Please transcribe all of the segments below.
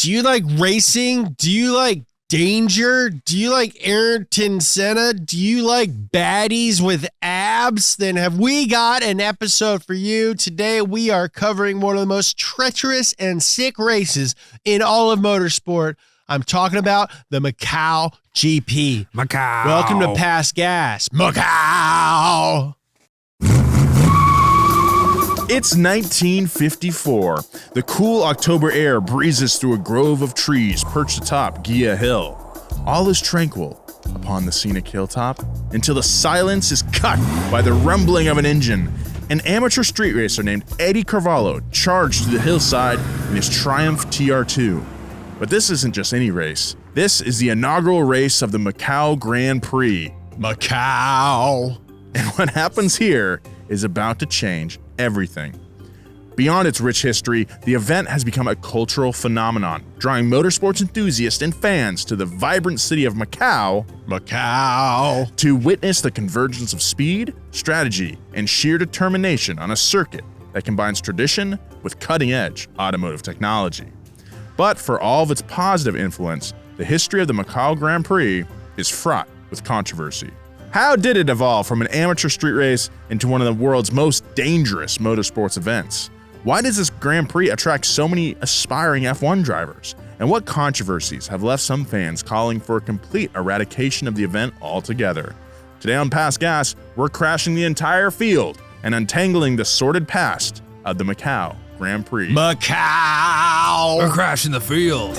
Do you like racing? Do you like danger? Do you like Ayrton Senna? Do you like baddies with abs? Then have we got an episode for you. Today we are covering one of the most treacherous and sick races in all of motorsport. I'm talking about the Macau GP. Macau. Welcome to Past Gas. Macau. It's 1954. The cool October air breezes through a grove of trees perched atop Gia Hill. All is tranquil upon the scenic hilltop until the silence is cut by the rumbling of an engine. An amateur street racer named Eddie Carvalho charged to the hillside in his Triumph TR2. But this isn't just any race. This is the inaugural race of the Macau Grand Prix. Macau. And what happens here is about to change everything. Beyond its rich history, the event has become a cultural phenomenon, drawing motorsports enthusiasts and fans to the vibrant city of Macau to witness the convergence of speed, strategy, and sheer determination on a circuit that combines tradition with cutting-edge automotive technology. But for all of its positive influence, the history of the Macau Grand Prix is fraught with controversy. How did it evolve from an amateur street race into one of the world's most dangerous motorsports events? Why does this Grand Prix attract so many aspiring F1 drivers? And what controversies have left some fans calling for a complete eradication of the event altogether? Today on Past Gas, we're crashing the entire field and untangling the sordid past of the Macau Grand Prix. Macau! We're crashing the field.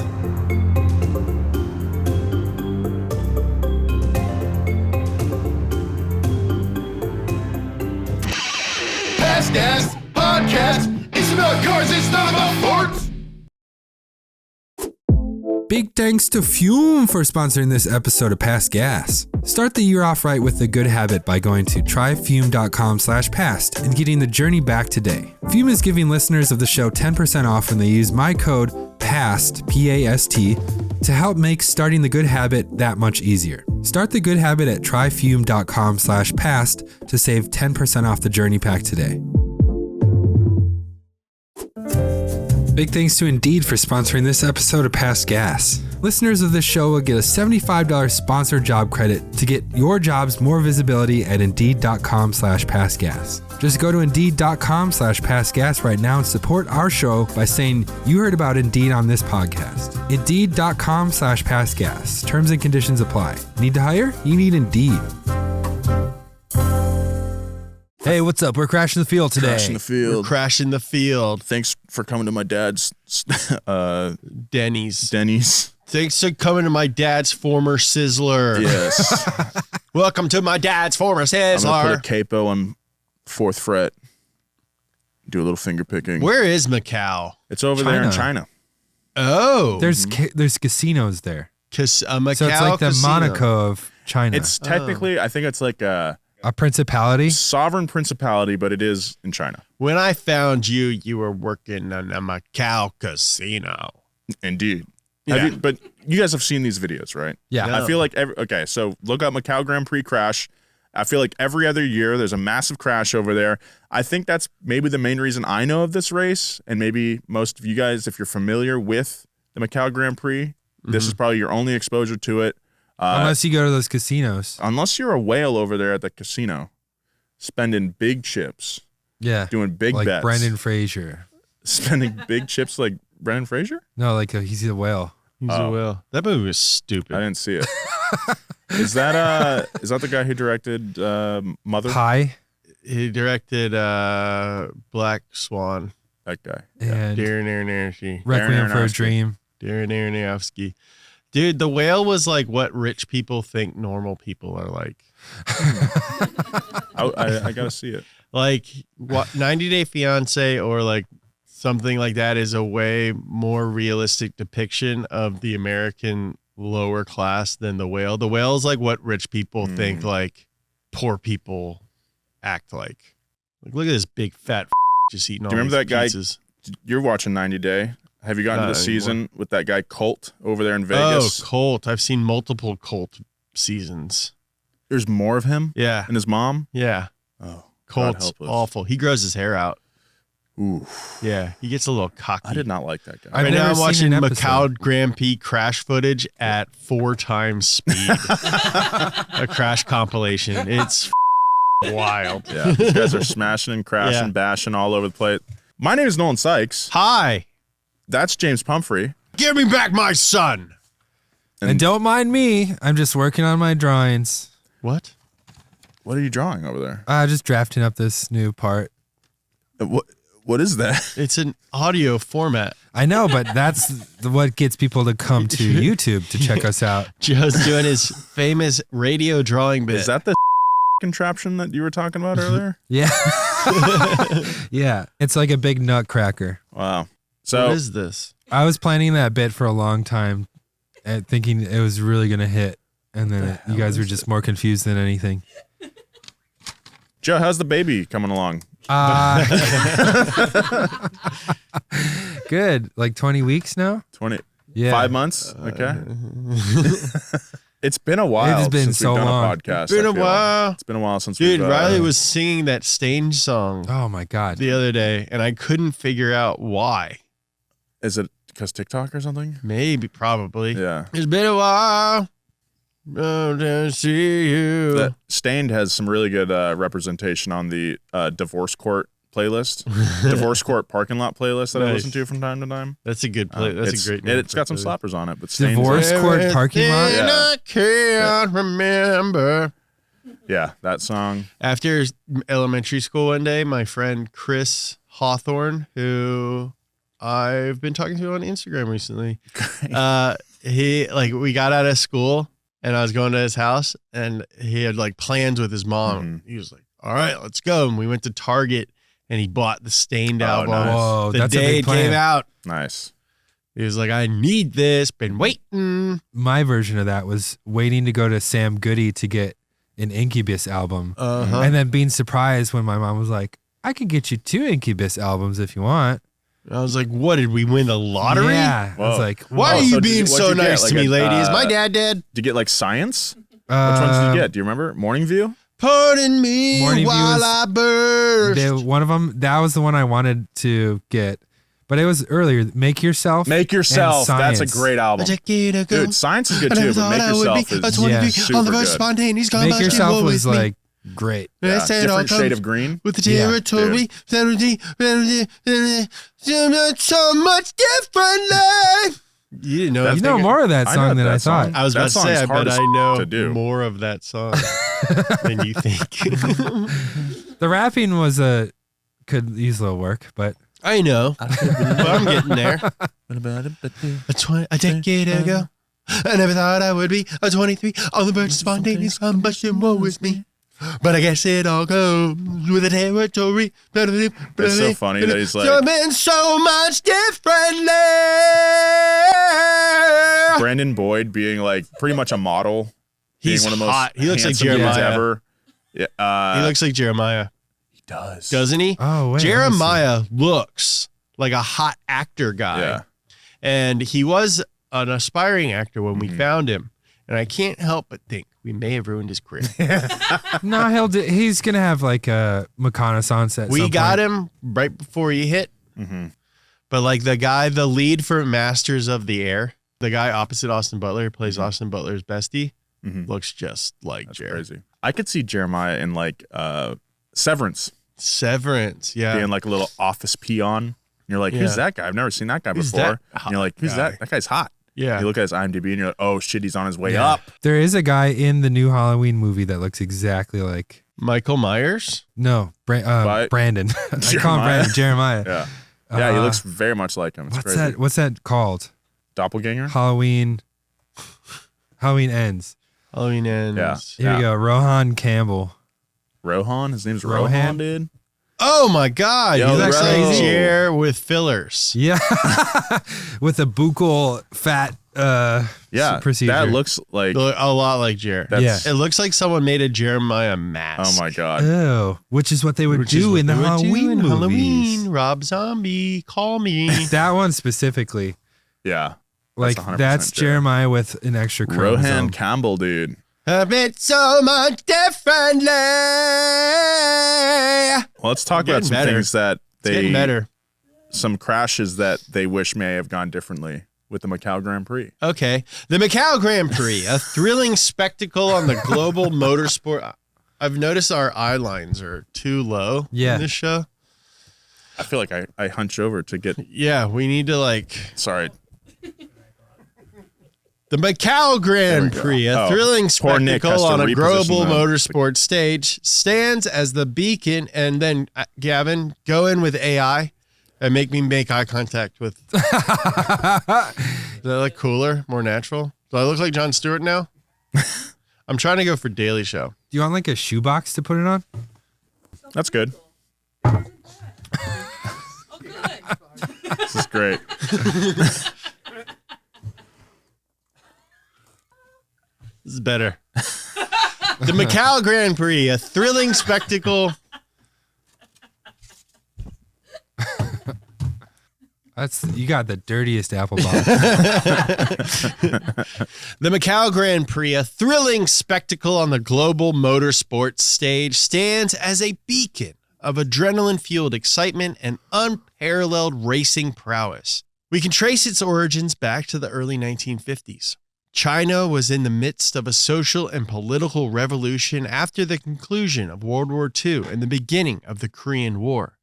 Past Gas Podcast. It's about cars, it's not about forts. Big thanks to Fume for sponsoring this episode of Past Gas. Start the year off right with a good habit by going to tryfume.com/past and getting the journey back today. Fume is giving listeners of the show 10% off when they use my code PAST, P-A-S-T, to help make starting the good habit that much easier. Start the good habit at tryfume.com/past to save 10% off the journey pack today. Big thanks to Indeed for sponsoring this episode of Past Gas. Listeners of this show will get a $75 sponsored job credit to get your jobs more visibility at Indeed.com/pastgas. Just go to Indeed.com/pastgas right now and support our show by saying you heard about Indeed on this podcast. Indeed.com/pastgas. Terms and conditions apply. Need to hire? You need Indeed. Hey, what's up? We're crashing the field today. Crashing the field. We're crashing the field. Thanks for coming to my dad's Denny's. Thanks for coming to my dad's former Sizzler. Yes. Welcome to my dad's former Sizzler. I'm going to put a capo on 4th fret. Do a little finger picking. Where is Macau? It's over there in China. Oh. There's casinos there. Macau So it's like the casino. Monaco of China. It's technically, I think it's like a principality? sovereign principality, but it is in China. When I found you, you were working in a Macau casino. Indeed. Yeah. But you guys have seen these videos, right? Yeah. No. I feel like so look up Macau Grand Prix crash. I feel like every other year there's a massive crash over there. I think that's maybe the main reason I know of this race, and maybe most of you guys, if you're familiar with the Macau Grand Prix, this is probably your only exposure to it. Unless you go to those casinos. Unless you're a whale over there at the casino, spending big chips, Yeah. doing big like bets. Brendan Fraser. Spending big chips like Brendan Fraser? No, like he's a whale. He's a whale. That movie was stupid. I didn't see it. Is that the guy who directed Mother? Pie. He directed Black Swan. That guy. And Darren Aronofsky. Requiem for a Aronofsky. Dream. Darren Aronofsky. Dude, The Whale was like what rich people think normal people are like. I gotta see it. Like what 90 Day Fiance or like something like that is a way more realistic depiction of the American lower class than The Whale. The Whale is like what rich people think like poor people act like. Like look at this big fat just eating all Do you remember these that guy? pizzas. You're watching 90 Day. Have you gotten to Not the anymore. season with that guy Colt over there in Vegas? Oh, Colt. I've seen multiple Colt seasons. There's more of him Yeah. and his mom. Yeah. Oh, God Colt's help us. awful. He grows his hair out. Ooh, Yeah, he gets a little cocky. I did not like that guy. I've Right now, never I'm seen watching an episode. Macau Grand Prix crash footage at 4 times speed. A crash compilation. It's wild. Yeah, these guys are smashing and crashing, Yeah. bashing all over the place. My name is Nolan Sykes. Hi, That's James Pumphrey. give me back my son. And don't mind me. I'm just working on my drawings. What? What are you drawing over there? Just drafting up this new part. What is that? It's an audio format. I know, but that's what gets people to come to YouTube to check us out. Joe's doing his famous radio drawing bit. Is that the contraption that you were talking about earlier? Yeah. Yeah. It's like a big nutcracker. Wow. So what is this? I was planning that bit for a long time, thinking it was really going to hit. And then you guys were just more confused than anything. Joe, how's the baby coming along? Good. Like 20 weeks now? 20, Yeah. 5 months? Okay. It's been a while It's been since so we've done long. a podcast. Been I a feel while. It's been a while since Dude, we've Riley was singing that Stage song Oh my God. the other day, and I couldn't figure out why. Is it because TikTok or something? Maybe, probably. Yeah. It's been a while. Oh, to see you. That Stained has some really good representation on the divorce court playlist, divorce court parking lot playlist that I Nice. listen to from time to time. That's a good play. That's It's- a great name. It's got some for a playlist. slappers on it, but Stained. Divorce court parking lot? Everything Yeah. I can't remember. Yeah, that song. After elementary school one day, my friend Chris Hawthorne, who I've been talking to on Instagram recently, we got out of school and I was going to his house and he had like plans with his mom. Mhm. He was like, all right, let's go. And we went to Target and he bought the Stained Oh, album. nice. Whoa, The that's a day big it plan. came out. Nice. He was like, I need this. Been waiting. My version of that was waiting to go to Sam Goody to get an Incubus album. Uh-huh. And then being surprised when my mom was like, I could get you 2 Incubus albums if you want. I was like, what, did we win the lottery? Yeah. I was Whoa. like, Why Oh, are you so did being you- so what'd you get? nice Like to me, a, ladies? My dad did. Did you get like Science? Which ones did you get? Do you remember? Morning View? Pardon me Morning View while was- I burst. one of them, that was the one I wanted to get. But it was earlier. Make Yourself. Make Yourself. and That's a Science. great A album. decade ago, Dude, Science is good I never too, but thought Make I would Yourself be a is 23 super on the good. first spontaneous Make Yourself combustion was with me. like great. And I Yeah, said, different "I'll shade come of green. with the Yeah, territory. So much differently. You didn't know That's You that. know more of that I song know than that I thought. song. I was That about to song say, is I hard bet as I know to do. more of that song than you think. The rapping could easily work, but I know, but I'm getting there. A decade ago, I never thought I would be a 23 on the verge of spontaneous combustion. Woe with me. But I guess it all goes with the territory. It's so funny that he's like- something so much differently. Brandon Boyd being like pretty much a model. He's being one of the most hot. He looks like handsome dudes Jeremiah. ever. Yeah, He looks like Jeremiah, he does. doesn't he? oh wait, Jeremiah looks like a hot actor guy. Yeah. And he was an aspiring actor when we Mhm. found him. And I can't help but think we may have ruined his career. No, he's gonna have like a reconnaissance at We some got point. him right before he hit. Mm-hmm. But like the lead for Masters of the Air, the guy opposite Austin Butler, who plays Austin Butler's bestie, Mm-hmm. looks just like That's Jared. crazy. I could see Jeremiah in like Severance Severance, yeah. being like a little office peon. And you're like, who's Yeah. that guy? I've never seen that guy Who's before. that And you're like, who's guy? that? That guy's hot. Yeah. You look at his IMDb and you're like, oh shit, he's on his way Yeah. up. There is a guy in the new Halloween movie that looks exactly like Michael Myers? Brandon. I call him Jeremiah. Brandon. Jeremiah. Yeah. Yeah, he Uh, looks very much like him. It's What's crazy. that? What's that called? Doppelganger? Halloween. Halloween ends. Halloween ends. Here Yeah. we go. Rohan Campbell. Rohan? His name's Rohan? Rohan, dude. Oh my God. Yo, he looks like bro. Jer with fillers. Yeah, with a buccal fat Yeah. procedure. That looks like A lot like Jer. that's It looks like someone made a Jeremiah mask. oh my god. Oh, which is what they would Which is do what in the they would do Halloween in movies. Halloween. Rob Zombie, call me. That one specifically, Yeah. like 100% that's Jer. Jeremiah with an extra chromosome. Rohan Campbell, dude. A bit so much differently. Well, let's talk about Getting some better. things that getting better. Some crashes that they wish may have gone differently with the Macau Grand Prix. Okay. The Macau Grand Prix, a thrilling spectacle on the global motorsport. I've noticed our eye lines are too low in this show. I feel like I hunch over to get... Yeah, we need to like... Sorry. The Macau Grand Prix, a thrilling spectacle on a global motorsport stage, stands as the beacon. And then, Gavin, go in with AI and make me make eye contact with... Does that look cooler, more natural? Do I look like Jon Stewart now? I'm trying to go for Daily Show. Do you want like a shoebox to put it on? That's good. This is great. This is better. The Macau Grand Prix, a thrilling spectacle. You got the dirtiest apple bottom. The Macau Grand Prix, a thrilling spectacle on the global motorsports stage, stands as a beacon of adrenaline-fueled excitement and unparalleled racing prowess. We can trace its origins back to the early 1950s. China was in the midst of a social and political revolution after the conclusion of World War II and the beginning of the Korean War.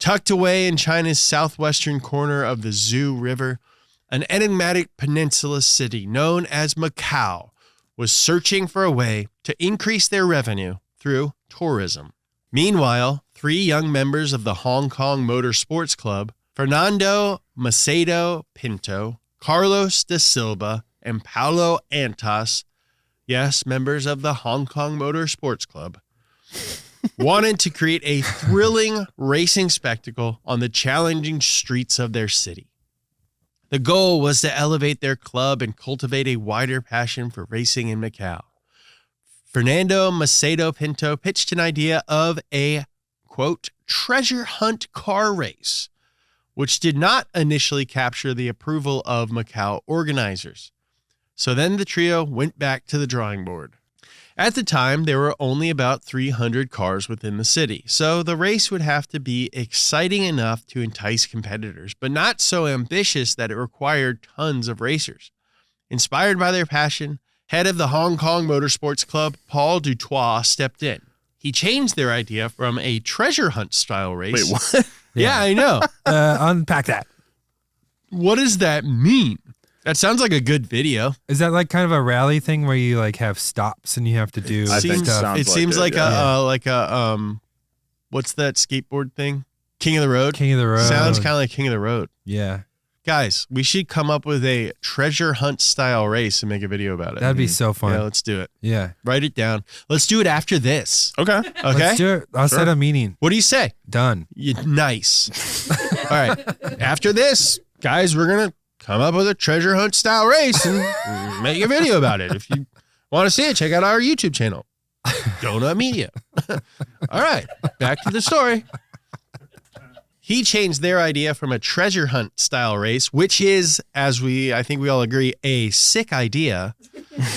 Tucked away in China's southwestern corner of the Zhu River, an enigmatic peninsula city known as Macau was searching for a way to increase their revenue through tourism. Meanwhile, 3 young members of the Hong Kong Motorsports Club, Fernando Macedo Pinto, Carlos da Silva, and Paulo Antas, yes, members of the Hong Kong Motorsports Club, wanted to create a thrilling racing spectacle on the challenging streets of their city. The goal was to elevate their club and cultivate a wider passion for racing in Macau. Fernando Macedo Pinto pitched an idea of a, quote, treasure hunt car race, which did not initially capture the approval of Macau organizers. So then the trio went back to the drawing board. At the time, there were only about 300 cars within the city, so the race would have to be exciting enough to entice competitors, but not so ambitious that it required tons of racers. Inspired by their passion, head of the Hong Kong Motorsports Club, Paul Dutoit, stepped in. He changed their idea from a treasure hunt style race. Wait, what? Yeah, I know. Unpack that. What does that mean? That sounds like a good video. Is that like kind of a rally thing where you like have stops and you have to do I think stuff? so. It seems like a what's that skateboard thing? King of the Road? King of the Road. Sounds kind of like King of the Road. Yeah. Guys, we should come up with a treasure hunt style race and make a video about it. That'd be so fun. Yeah, let's do it. Yeah. Write it down. Let's do it after this. Okay. Okay? Let's do it. I'll set a meeting. What do you say? Done. Nice. All right. After this, guys, we're going to come up with a treasure hunt style race and make a video about it. If you want to see it, check out our YouTube channel, Donut Media. All right, back to the story. He changed their idea from a treasure hunt style race, which is, as I think we all agree, a sick idea,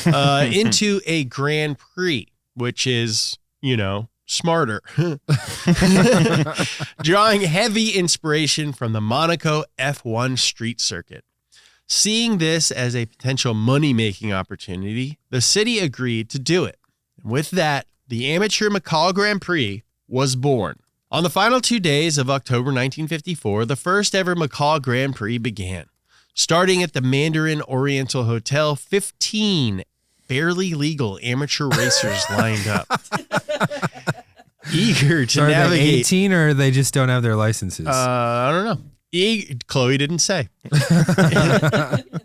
into a Grand Prix, which is, smarter. Drawing heavy inspiration from the Monaco F1 street circuit. Seeing this as a potential money-making opportunity, the city agreed to do it. And with that, the amateur Macau Grand Prix was born. On the final 2 days of October 1954, the first ever Macau Grand Prix began. Starting at the Mandarin Oriental Hotel, 15 barely legal amateur racers lined up. Eager to navigate. Are they 18 or they just don't have their licenses? I don't know. Chloe didn't say.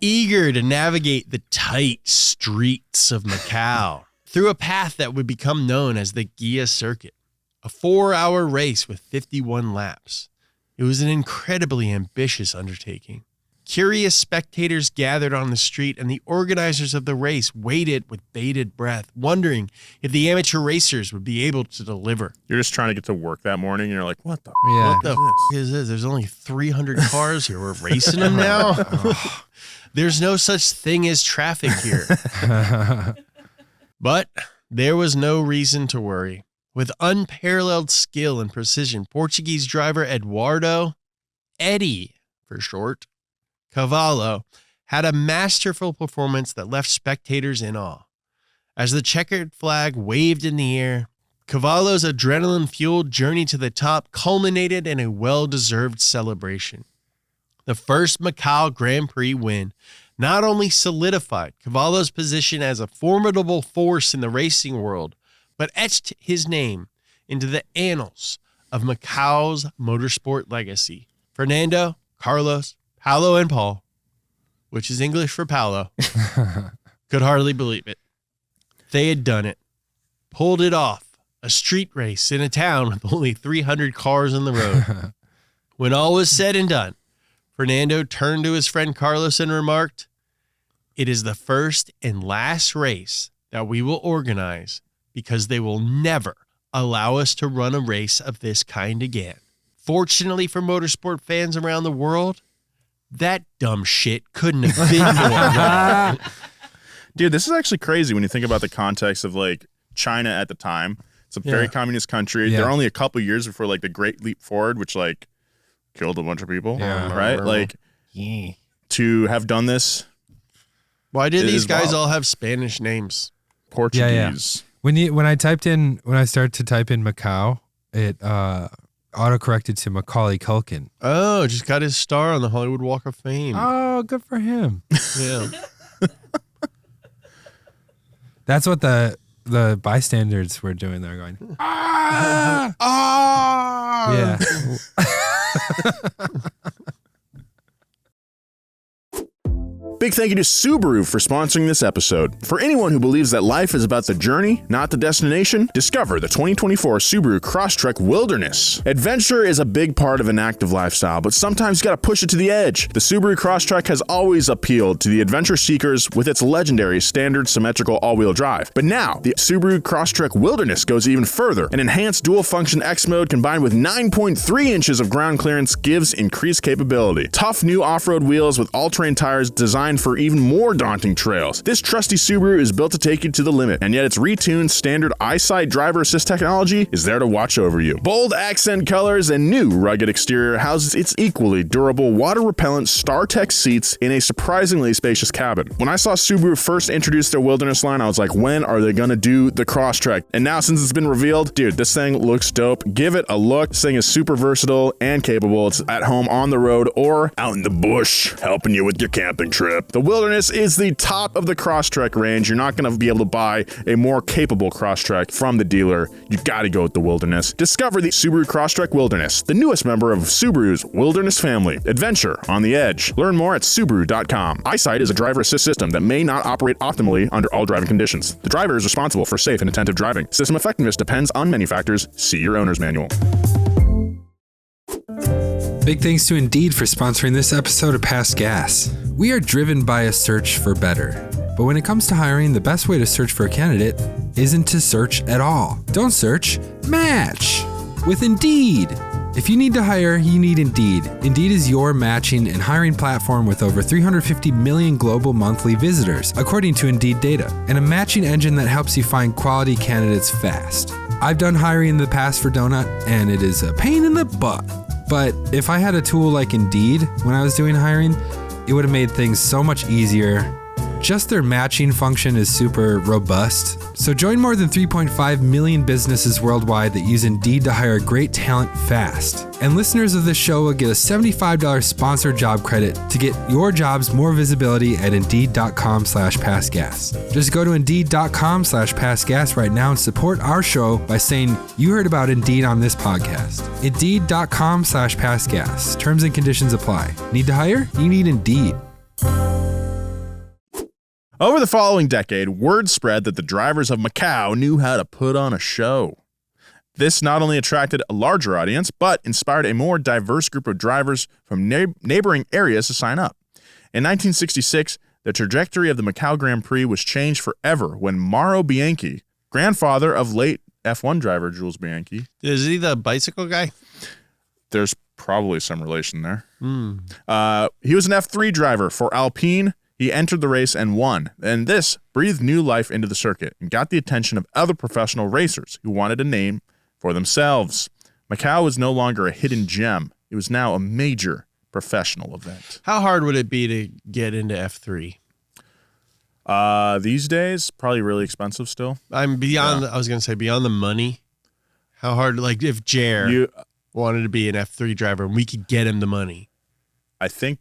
Eager to navigate the tight streets of Macau through a path that would become known as the Gia Circuit, a 4-hour race with 51 laps. It was an incredibly ambitious undertaking. Curious spectators gathered on the street, and the organizers of the race waited with bated breath, wondering if the amateur racers would be able to deliver. You're just trying to get to work that morning, and you're like, what the Yeah. What the is this? There's only 300 cars here. We're racing them now? There's no such thing as traffic here. But there was no reason to worry. With unparalleled skill and precision, Portuguese driver Eduardo, Eddie for short, Cavallo, had a masterful performance that left spectators in awe. As the checkered flag waved in the air, Cavallo's adrenaline-fueled journey to the top culminated in a well-deserved celebration. The first Macau Grand Prix win not only solidified Cavallo's position as a formidable force in the racing world, but etched his name into the annals of Macau's motorsport legacy. Fernando, Carlos, Paolo, and Paul, which is English for Paolo, could hardly believe it. They had done it, pulled it off, a street race in a town with only 300 cars on the road. When all was said and done, Fernando turned to his friend Carlos and remarked, "It is the first and last race that we will organize because they will never allow us to run a race of this kind again." Fortunately for motorsport fans around the world, that dumb shit couldn't have been more wrong. Dude, this is actually crazy when you think about the context of like China at the time. It's a very communist country. Yeah. They're only a couple years before like the Great Leap Forward, which like killed a bunch of people. Yeah. Right? Like to have done this. Why did It these is guys wild. all have Spanish names? Portuguese. When I started to type in Macau, it autocorrected to Macaulay Culkin. Oh, just got his star on the Hollywood Walk of Fame. Oh, good for him. Yeah. That's what the bystanders were doing. They're going, ah, Ah! yeah. Big thank you to Subaru for sponsoring this episode. For anyone who believes that life is about the journey, not the destination, discover the 2024 Subaru Crosstrek Wilderness. Adventure is a big part of an active lifestyle, but sometimes you gotta push it to the edge. The Subaru Crosstrek has always appealed to the adventure seekers with its legendary standard symmetrical all-wheel drive. But now, the Subaru Crosstrek Wilderness goes even further. An enhanced dual-function X mode combined with 9.3 inches of ground clearance gives increased capability. Tough new off-road wheels with all-terrain tires designed for even more daunting trails. This trusty Subaru is built to take you to the limit, and yet its retuned standard eyesight driver assist technology is there to watch over you. Bold accent colors and new rugged exterior houses its equally durable water-repellent StarTech seats in a surprisingly spacious cabin. When I saw Subaru first introduce their Wilderness line, I was like, when are they gonna do the Crosstrek? And now since it's been revealed, dude, this thing looks dope. Give it a look. This thing is super versatile and capable. It's at home on the road or out in the bush, helping you with your camping trip. The Wilderness is the top of the Crosstrek range. You're not going to be able to buy a more capable Crosstrek from the dealer. You got to go with the Wilderness. Discover the Subaru Crosstrek Wilderness, the newest member of Subaru's Wilderness family. Adventure on the edge. Learn more at Subaru.com. Eyesight is a driver assist system that may not operate optimally under all driving conditions. The driver is responsible for safe and attentive driving. System effectiveness depends on many factors. See your owner's manual. Big thanks to Indeed for sponsoring this episode of Past Gas. We are driven by a search for better. But when it comes to hiring, the best way to search for a candidate isn't to search at all. Don't search, match with Indeed. If you need to hire, you need Indeed. Indeed is your matching and hiring platform with over 350 million global monthly visitors, according to Indeed data, and a matching engine that helps you find quality candidates fast. I've done hiring in the past for Donut, and it is a pain in the butt. But if I had a tool like Indeed when I was doing hiring, it would have made things so much easier. Just their matching function is super robust. So join more than 3.5 million businesses worldwide that use Indeed to hire great talent fast. And listeners of this show will get a $75 sponsored job credit to get your jobs more visibility at Indeed.com/passgas. Just go to Indeed.com/passgas right now and support our show by saying you heard about Indeed on this podcast. Indeed.com/passgas. Terms and conditions apply. Need to hire? You need Indeed. Over the following decade, word spread that the drivers of Macau knew how to put on a show. This not only attracted a larger audience, but inspired a more diverse group of drivers from neighboring areas to sign up. In 1966, the trajectory of the Macau Grand Prix was changed forever when Mauro Bianchi, grandfather of late F1 driver Jules Bianchi. Is he the bicycle guy? There's probably some relation there. He was an F3 driver for Alpine. He entered the race and won, and this breathed new life into the circuit and got the attention of other professional racers who wanted a name for themselves. Macau was no longer a hidden gem. It was now a major professional event. How hard would it be to get into F3? These days, probably really expensive still. I'm beyond. I was gonna say beyond the money. How hard? Like if Jer wanted to be an F3 driver, and we could get him the money. I think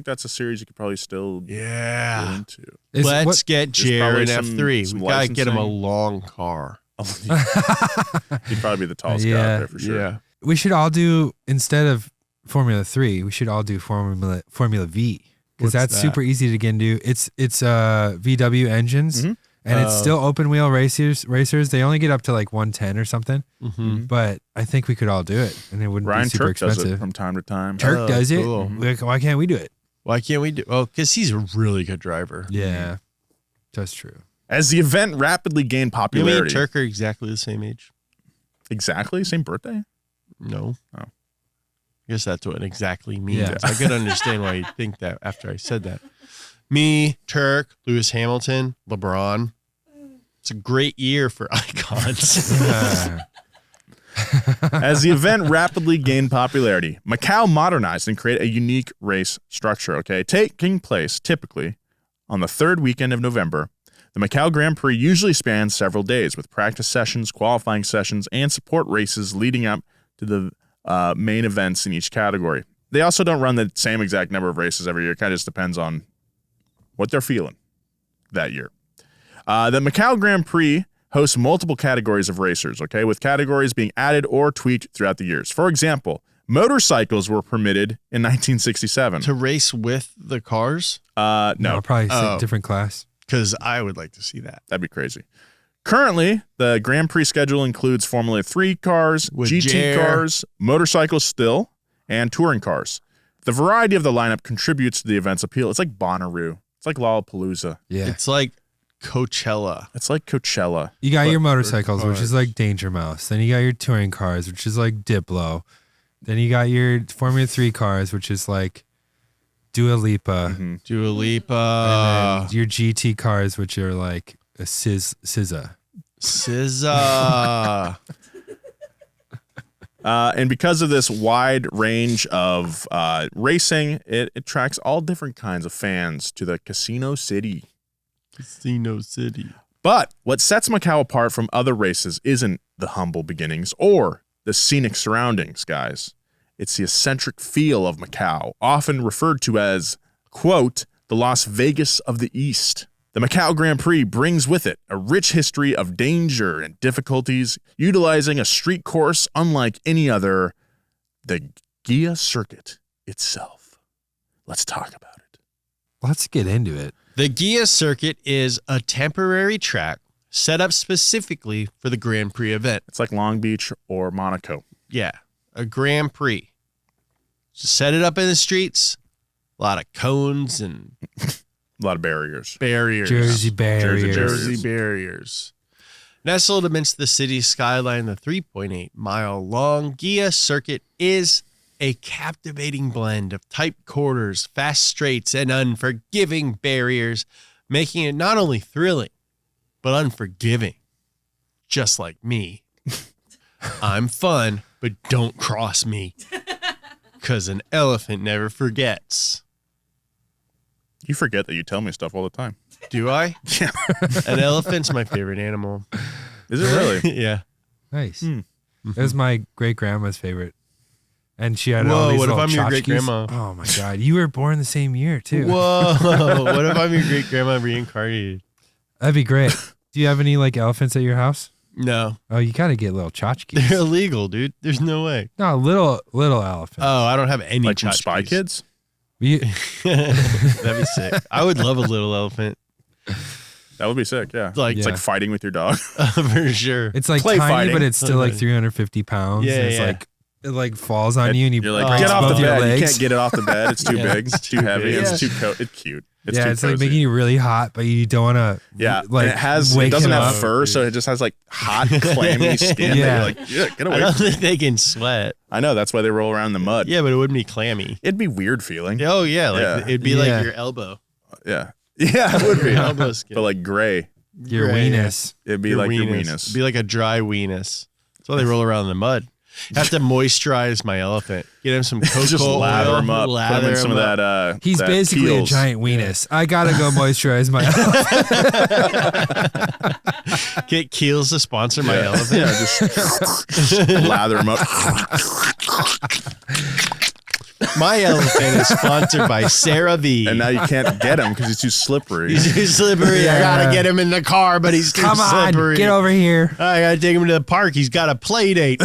that's a series you could probably still get into. Let's get Jer in F3. We gotta get him a licensing. long car. He'd probably be the tallest guy out there for sure. Yeah. We should all do, instead of Formula 3, we should all do Formula V. Because What's that's that? super easy to get into. It's VW engines, and it's still open wheel racers. They only get up to like 110 or something. Mm-hmm. But I think we could all do it, and it wouldn't Ryan be super Turk does expensive. it from time to time. Turk does it. Cool. Why can't we do it? Why can't we do? Oh, because he's a really good driver. Yeah, that's true. As the event rapidly gained You and popularity. Turk are exactly the same age. Exactly, same birthday? No. Oh. I guess that's what exactly means. Yeah. I could understand why you think that after I said that. Me, Turk, Lewis Hamilton, LeBron. It's a great year for icons. As the event rapidly gained popularity, Macau modernized and created a unique race structure, okay? Taking place typically on the third weekend of November, the Macau Grand Prix usually spans several days with practice sessions, qualifying sessions, and support races leading up to the main events in each category. They also don't run the same exact number of races every year. It kind of just depends on what they're feeling that year. The Macau Grand Prix hosts multiple categories of racers, okay, with categories being added or tweaked throughout the years. For example, motorcycles were permitted in 1967. To race with the cars? No, probably Oh. different class. Because I would like to see that. that'd be crazy. Currently, the Grand Prix schedule includes Formula 3 cars, With GT Jer. cars, motorcycles still, and touring cars. The variety of the lineup contributes to the event's appeal. It's like Bonnaroo. It's like Lollapalooza. Yeah. It's like Coachella. It's like Coachella. You got But your for motorcycles, which is cars. like Danger Mouse. Then you got your touring cars, which is like Diplo. Then you got your Formula 3 cars, which is like Dua Lipa. Dua Lipa. And then your GT cars, which are like a SZA. SZA. And because of this wide range of racing, it attracts all different kinds of fans to the Casino City. Casino City. But what sets Macau apart from other races isn't the humble beginnings or the scenic surroundings, guys. It's the eccentric feel of Macau, often referred to as, quote, the Las Vegas of the East. The Macau Grand Prix brings with it a rich history of danger and difficulties, utilizing a street course unlike any other, the Gia Circuit itself. Let's talk about it. Let's get into it. The Gia Circuit is a temporary track set up specifically for the Grand Prix event. It's like Long Beach or Monaco. Yeah, a Grand Prix. Just set it up in the streets. A lot of cones and A lot of barriers. barriers. Jersey barriers. Jersey barriers. Nestled amidst the city's skyline, the 3.8-mile long Gia Circuit is a captivating blend of tight corridors, fast straights, and unforgiving barriers, making it not only thrilling, but unforgiving. Just like me. I'm fun, but don't cross me. Because an elephant never forgets. You forget that you tell me stuff all the time. Do I? Yeah. An elephant's my favorite animal. Is it really? Yeah. Nice. Hmm. It was my great grandma's favorite. And she had all Whoa, these what if little I'm your tchotchkes. great-grandma? Oh my God. You were born the same year too. Whoa. What if I'm your great grandma reincarnated? That'd be great. Do you have any like elephants at your house? No. Oh, you got to get little They're tchotchkes. illegal, dude. There's no way. No, little elephants. Oh, I don't have any Like from Spy tchotchkes. Kids? That'd be sick. I would love a little elephant. That would be sick, yeah. Like, It's like fighting with your dog. for sure. It's like Play tiny, fighting. but it's still like Play 350 pounds. Yeah, and it's yeah. like it like falls on you and you You're like, breaks get off both the your bed. You legs. can't get it off the bed. It's too Yeah, big. it's It's too too heavy. big. It's too it's cute. It's yeah, too it's like cozy. making you really hot, but you don't want to. Yeah, like and it wake doesn't him have up. fur, so it just has like hot, clammy skin. Yeah. Yeah, you're like, yeah, get I away. don't From me. think they can sweat. I know that's why they roll around in the mud. Yeah, but it wouldn't be clammy. It'd be weird feeling. Oh, yeah. Like Yeah. it'd be Yeah. like your elbow. Yeah. Yeah, it would be. Elbow skin. But like gray. Your Gray, weenus. It'd be like your weenus. It'd be like a dry weenus. That's why they roll around in the mud. Have to moisturize my elephant. Get him some cocoa Just lather oil, him up. Put him in some of that. He's that basically Kiehl's. a giant weenus. I gotta go moisturize my elephant. Get Kiehl's to sponsor my elephant. Yeah, just lather him up. My elephant is sponsored by Sarah V. And now you can't get him because he's too slippery. He's too slippery. I gotta get him in the car, but he's too Come on, slippery. get over here. I gotta take him to the park. He's got a play date.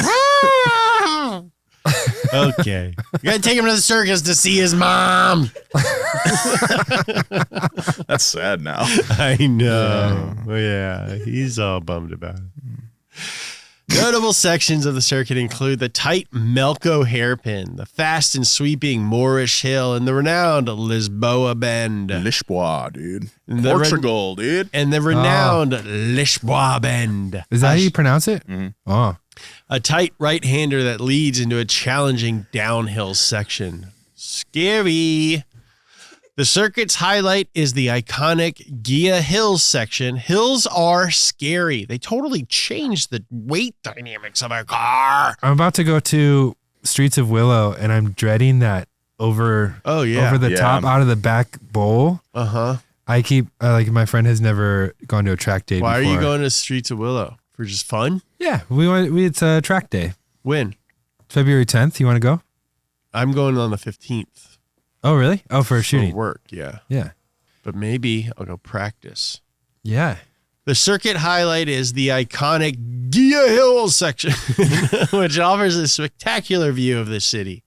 Okay. You gotta take him to the circus to see his mom. That's sad now. I know. Yeah, he's all bummed about it. Notable sections of the circuit include the tight Melco hairpin, the fast and sweeping Moorish Hill, and the renowned Lisboa Bend. Lisboa, dude. And the Portugal, dude. And the renowned Lisboa Bend. Is that how you pronounce it? Mm-hmm. Oh. A tight right-hander that leads into a challenging downhill section. Scary. The circuit's highlight is the iconic Gia Hills section. Hills are scary. They totally changed the weight dynamics of a car. I'm about to go to Streets of Willow, and I'm dreading that over the top out of the back bowl. Uh-huh. I keep, my friend has never gone to a track day Why before. are you going to Streets of Willow? For just fun? Yeah, it's a track day. When? February 10th. You want to go? I'm going on the 15th. Oh, really? Oh, for shooting. For work, yeah. Yeah. But maybe I'll go practice. Yeah. The circuit highlight is the iconic Gia Hills section, which offers a spectacular view of the city.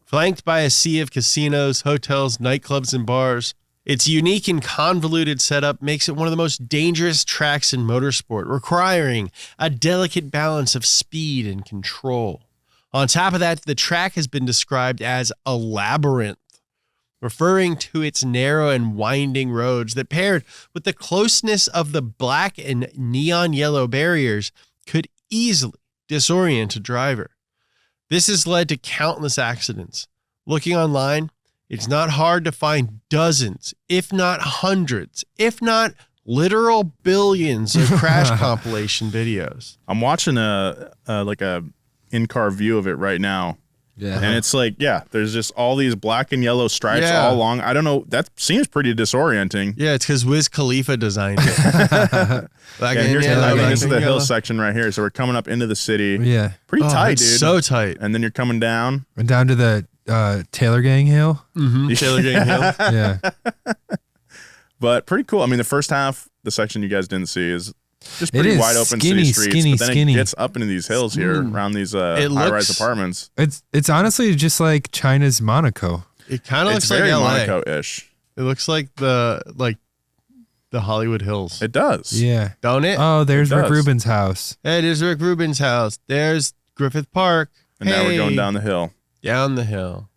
Flanked by a sea of casinos, hotels, nightclubs, and bars, its unique and convoluted setup makes it one of the most dangerous tracks in motorsport, requiring a delicate balance of speed and control. On top of that, the track has been described as a labyrinth, referring to its narrow and winding roads that, paired with the closeness of the black and neon yellow barriers, could easily disorient a driver. This has led to countless accidents. Looking online, it's not hard to find dozens, if not hundreds, if not literal billions of crash compilation videos. I'm watching a in-car view of it right now. Yeah. And it's like, there's just all these black and yellow stripes all along. I don't know. That seems pretty disorienting. Yeah, it's because Wiz Khalifa designed it. Here's this is the hill section right here. So we're coming up into the city. Yeah. Pretty tight, dude. So tight. And then you're coming down. And down to the Taylor Gang Hill. Mm-hmm. Taylor Gang Hill. Yeah. But pretty cool. I mean, the first half, the section you guys didn't see, is just pretty wide open city streets. But then it gets up into these hills here around these high-rise apartments. It's honestly just like China's Monaco. It kind of looks very like LA. Monaco-ish. It looks like the Hollywood Hills. It does. Yeah. Don't it? Oh, there's It Rick does. Rubin's house. Hey, there's Rick Rubin's house. There's Griffith Park. And now we're going down the hill. Down the hill.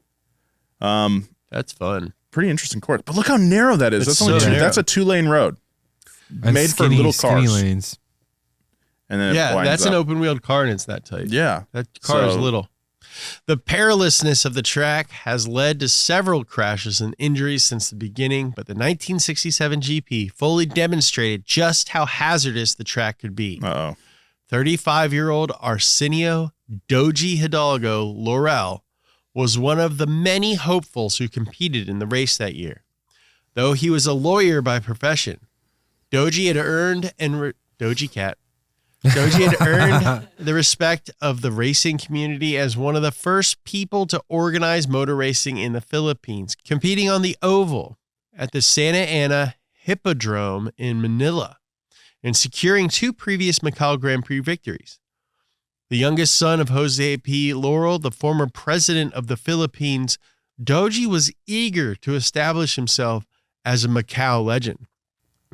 That's fun. Pretty interesting course. But look how narrow that is. It's That's only so narrow. that's a 2-lane road. And Made for little skinny cars. lanes. And then it winds that's up. an open-wheeled car and it's that tight. Yeah. That car is So- little. The perilousness of the track has led to several crashes and injuries since the beginning, but the 1967 GP fully demonstrated just how hazardous the track could be. Uh-oh. 35-year-old Arsenio Doji Hidalgo Laurel was one of the many hopefuls who competed in the race that year. Though he was a lawyer by profession, Doji had earned the respect of the racing community as one of the first people to organize motor racing in the Philippines, competing on the oval at the Santa Ana Hippodrome in Manila and securing 2 previous Macau Grand Prix victories. The youngest son of Jose P. Laurel, the former president of the Philippines, Doji was eager to establish himself as a Macau legend.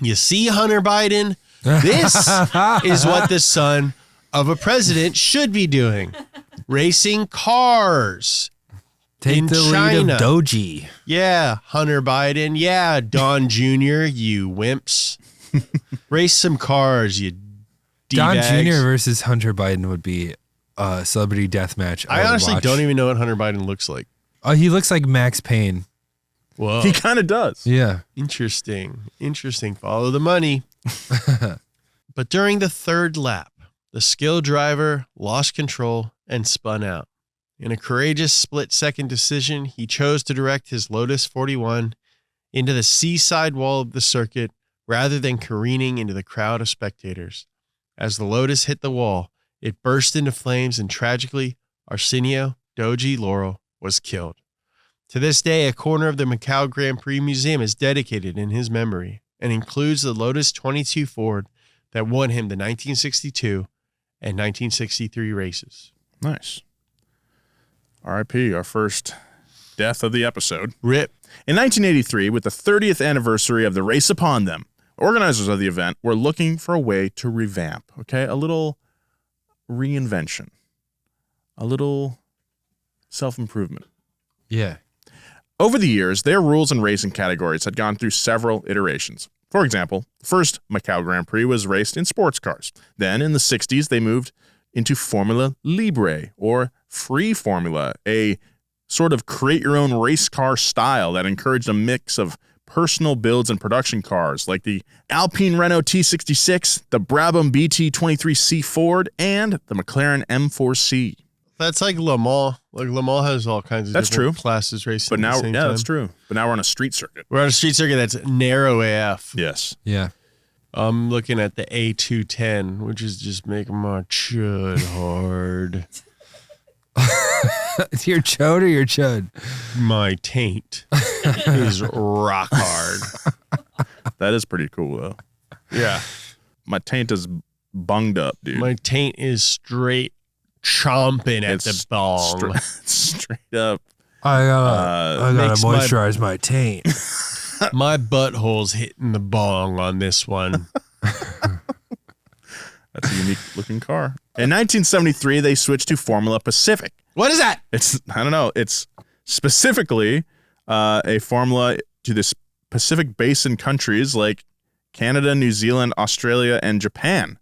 You see, Hunter Biden, this is what the son of a president should be doing. Racing cars. Take in the China. lead of Doji. Yeah, Hunter Biden. Yeah, Don Jr., you wimps. Race some cars, you Don D-bags. Jr. versus Hunter Biden would be a celebrity death match. I would honestly watch. don't even know what Hunter Biden looks like. Oh, he looks like Max Payne. Whoa. He kind of does. Yeah. Interesting. Follow the money. But during the third lap, the skilled driver lost control and spun out. In a courageous split-second decision, he chose to direct his Lotus 41 into the seaside wall of the circuit rather than careening into the crowd of spectators. As the Lotus hit the wall, it burst into flames, and tragically, Arsenio Doji Laurel was killed. To this day, a corner of the Macau Grand Prix Museum is dedicated in his memory and includes the Lotus 22 Ford that won him the 1962 and 1963 races. Nice. R.I.P., our first death of the episode. Rip. In 1983, with the 30th anniversary of the race upon them, organizers of the event were looking for a way to revamp, okay? A little reinvention. A little self-improvement. Yeah. Over the years, their rules and racing categories had gone through several iterations. For example, the first Macau Grand Prix was raced in sports cars. Then, in the 60s, they moved into Formula Libre, or Free Formula, a sort of create-your-own race car style that encouraged a mix of personal builds and production cars like the Alpine Renault T66, the Brabham BT23C Ford, and the McLaren M4C. That's like Le Mans. Like Le Mans has all kinds of different classes racing. But now, at the same time. that's true. But now we're on a street circuit. We're on a street circuit that's narrow AF. Yes. Yeah. I'm looking at the A210, which is just making my chud hard. It's your chode or your chud? My taint is rock hard. That is pretty cool, though. Yeah. My taint is bunged up, dude. My taint is straight chomping at the bong. Straight up. I gotta makes moisturize my taint. My butthole's hitting the bong on this one. That's a unique looking car. In 1973, they switched to Formula Pacific. What is that? I don't know. It's specifically a formula to the Pacific Basin countries like Canada, New Zealand, Australia, and Japan.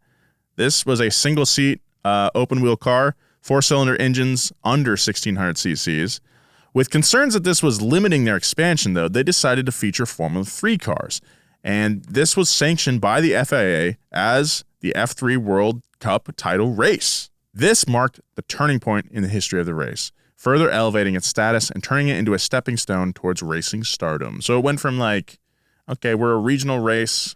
This was a single-seat, open-wheel car, 4-cylinder engines under 1,600 cc's. With concerns that this was limiting their expansion, though, they decided to feature Formula 3 cars. And this was sanctioned by the FIA as the F3 World Cup title race. This marked the turning point in the history of the race, further elevating its status and turning it into a stepping stone towards racing stardom. So it went from like, okay, we're a regional race,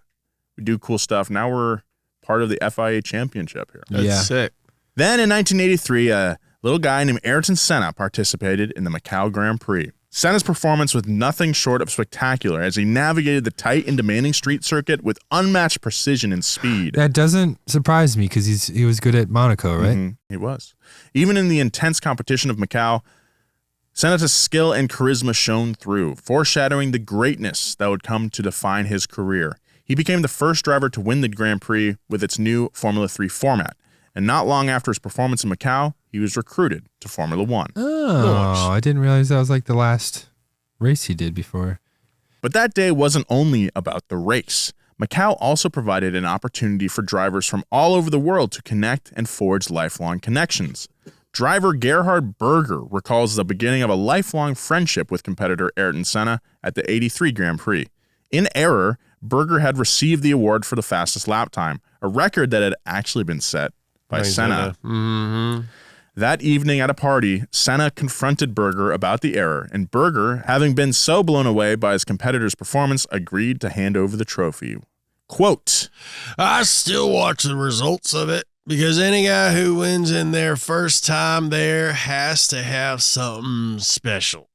we do cool stuff, now we're part of the FIA championship here. That's sick. Then in 1983, a little guy named Ayrton Senna participated in the Macau Grand Prix. Senna's performance was nothing short of spectacular as he navigated the tight and demanding street circuit with unmatched precision and speed. That doesn't surprise me because he was good at Monaco, right? Mm-hmm. He was. Even in the intense competition of Macau, Senna's skill and charisma shone through, foreshadowing the greatness that would come to define his career. He became the first driver to win the Grand Prix with its new Formula 3 format. And not long after his performance in Macau, he was recruited to Formula 1. Oh, I didn't realize that was like the last race he did before. But that day wasn't only about the race. Macau also provided an opportunity for drivers from all over the world to connect and forge lifelong connections. Driver Gerhard Berger recalls the beginning of a lifelong friendship with competitor Ayrton Senna at the '83 Grand Prix. In error, Berger had received the award for the fastest lap time, a record that had actually been set by Senna. Mm-hmm. That evening at a party, Senna confronted Berger about the error, and Berger, having been so blown away by his competitor's performance, agreed to hand over the trophy. Quote, I still watch the results of it because any guy who wins in their first time there has to have something special.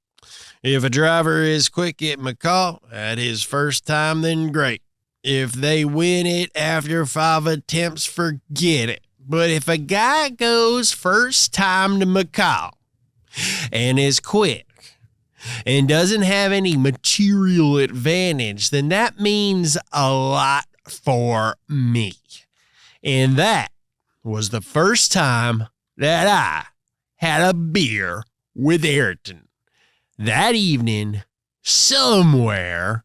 If a driver is quick at Macau at his first time, then great. If they win it after 5 attempts, forget it. But if a guy goes first time to Macau and is quick and doesn't have any material advantage, then that means a lot for me. And that was the first time that I had a beer with Ayrton. That evening, somewhere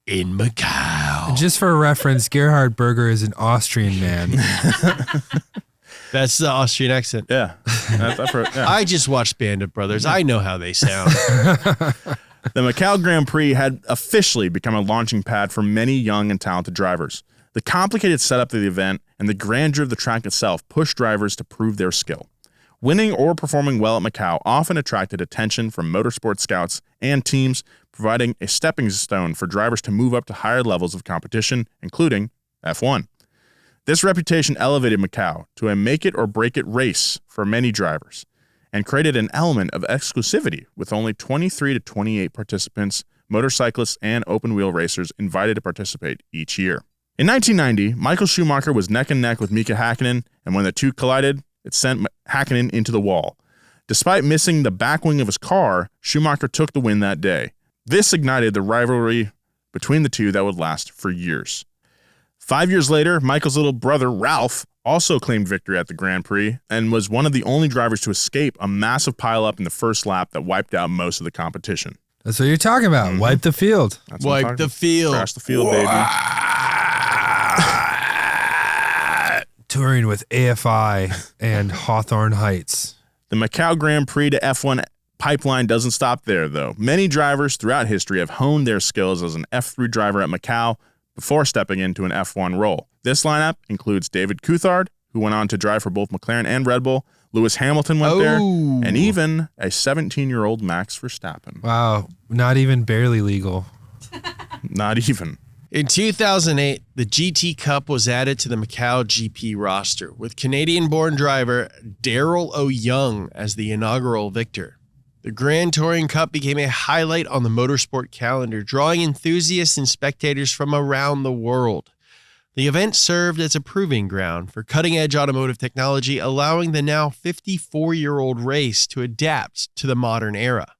in Macau. Just for reference, Gerhard Berger is an Austrian man. That's the Austrian accent. yeah. I just watched Band of Brothers. I know how they sound. The Macau Grand Prix had officially become a launching pad for many young and talented drivers. The complicated setup of the event and the grandeur of the track itself pushed drivers to prove their skill. Winning or performing well at Macau often attracted attention from motorsport scouts and teams, providing a stepping stone for drivers to move up to higher levels of competition, including F1. This reputation elevated Macau to a make-it-or-break-it race for many drivers and created an element of exclusivity with only 23 to 28 participants, motorcyclists, and open-wheel racers invited to participate each year. In 1990, Michael Schumacher was neck and neck with Mika Häkkinen, and when the two collided, it sent Häkkinen into the wall. Despite missing the back wing of his car, Schumacher took the win that day. This ignited the rivalry between the two that would last for years. 5 years later, Michael's little brother, Ralph, also claimed victory at the Grand Prix and was one of the only drivers to escape a massive pileup in the first lap that wiped out most of the competition. That's what you're talking about. Mm-hmm. Wipe the field. Wipe the field. Crash the field, baby. Touring with AFI and Hawthorne Heights. The Macau Grand Prix to F1 pipeline doesn't stop there, though. Many drivers throughout history have honed their skills as an F3 driver at Macau before stepping into an F1 role. This lineup includes David Coulthard, who went on to drive for both McLaren and Red Bull. Lewis Hamilton went there, and even a 17-year-old Max Verstappen. Wow, not even barely legal. Not even. In 2008, the GT Cup was added to the Macau GP roster, with Canadian-born driver Daryl O'Young as the inaugural victor. The Grand Touring Cup became a highlight on the motorsport calendar, drawing enthusiasts and spectators from around the world. The event served as a proving ground for cutting-edge automotive technology, allowing the now 54-year-old race to adapt to the modern era.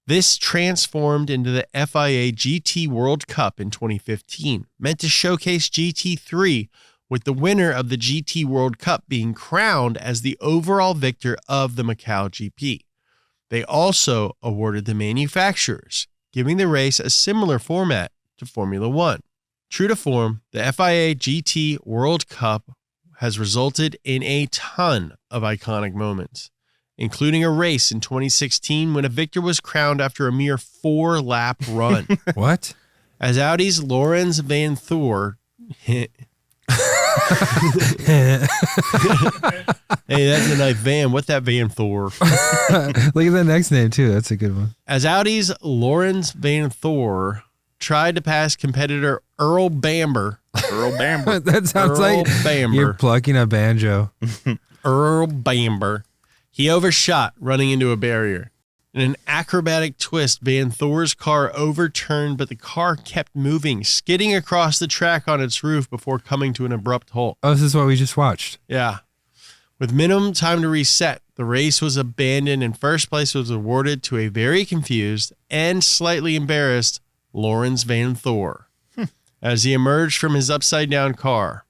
This transformed into the FIA GT World Cup in 2015, meant to showcase GT3, with the winner of the GT World Cup being crowned as the overall victor of the Macau GP. They also awarded the manufacturers, giving the race a similar format to Formula One. True to form, the FIA GT World Cup has resulted in a ton of iconic moments, including a race in 2016 when a victor was crowned after a mere 4-lap run. What? As Audi's Lorenz Van Thor... Hey, that's a nice van. What's that Van Thor? Look at the next name, too. That's a good one. As Audi's Lorenz Van Thor tried to pass competitor Earl Bamber. That sounds like Bamber. You're plucking a banjo. Earl Bamber. He overshot, running into a barrier. In an acrobatic twist, Van Thor's car overturned, but the car kept moving, skidding across the track on its roof before coming to an abrupt halt. Oh, this is what we just watched. Yeah. With minimum time to reset, the race was abandoned and first place was awarded to a very confused and slightly embarrassed Lorenz Van Thor as he emerged from his upside-down car.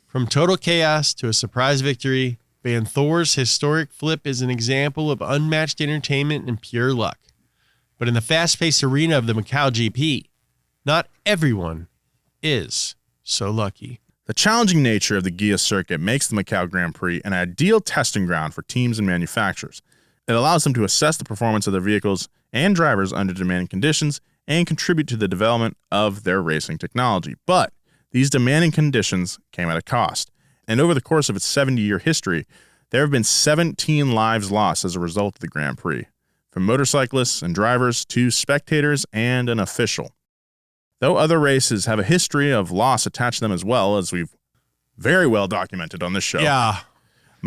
From total chaos to a surprise victory, Van Thor's historic flip is an example of unmatched entertainment and pure luck. But in the fast-paced arena of the Macau GP, not everyone is so lucky. The challenging nature of the GIA circuit makes the Macau Grand Prix an ideal testing ground for teams and manufacturers. It allows them to assess the performance of their vehicles and drivers under demanding conditions and contribute to the development of their racing technology. But these demanding conditions came at a cost. And over the course of its 70-year history, there have been 17 lives lost as a result of the Grand Prix, from motorcyclists and drivers to spectators and an official. Though other races have a history of loss attached to them as well, as we've very well documented on this show. Yeah.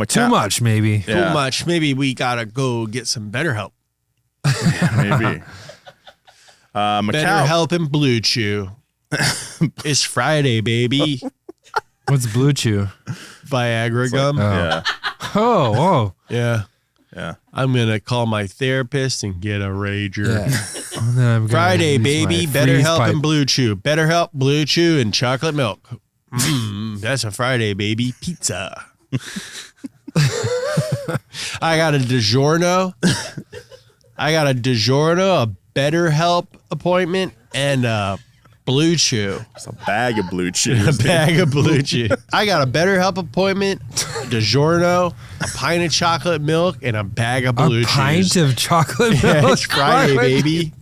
Too much, maybe. Yeah. Too much. Maybe we gotta go get some better help. Maybe. Better help and Blue Chew. It's Friday, baby. What's Blue Chew? Viagra gum. Yeah. Oh, whoa. Yeah. Yeah. I'm gonna call my therapist and get a rager. Yeah. And then I'm gonna Friday, use baby. my Better freeze help pipe. and Blue Chew. Better help, Blue Chew, and chocolate milk. That's a Friday, baby. Pizza. I got a DiGiorno. A Better Help appointment, and a Blue Chew. It's a bag of Blue Chew. A bag of Blue Chew. I got a Better Help appointment, DiGiorno, a pint of chocolate milk, and a bag of Blue Chews. A pint of chocolate milk? Yeah, it's Friday, baby.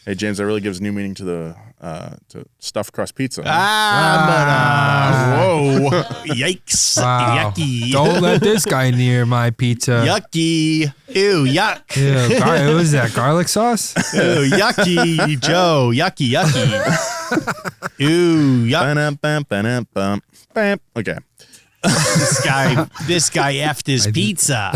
Hey, James, that really gives new meaning to the to stuffed crust pizza. Huh? Whoa. Yikes. Wow. Yucky. Don't let this guy near my pizza. Yucky. Ew, yuck. Ew, what was that, garlic sauce? Ew, yucky, Joe. Yucky, yucky. Ew, yuck. Ba-dum-bum. Okay. This guy effed his pizza.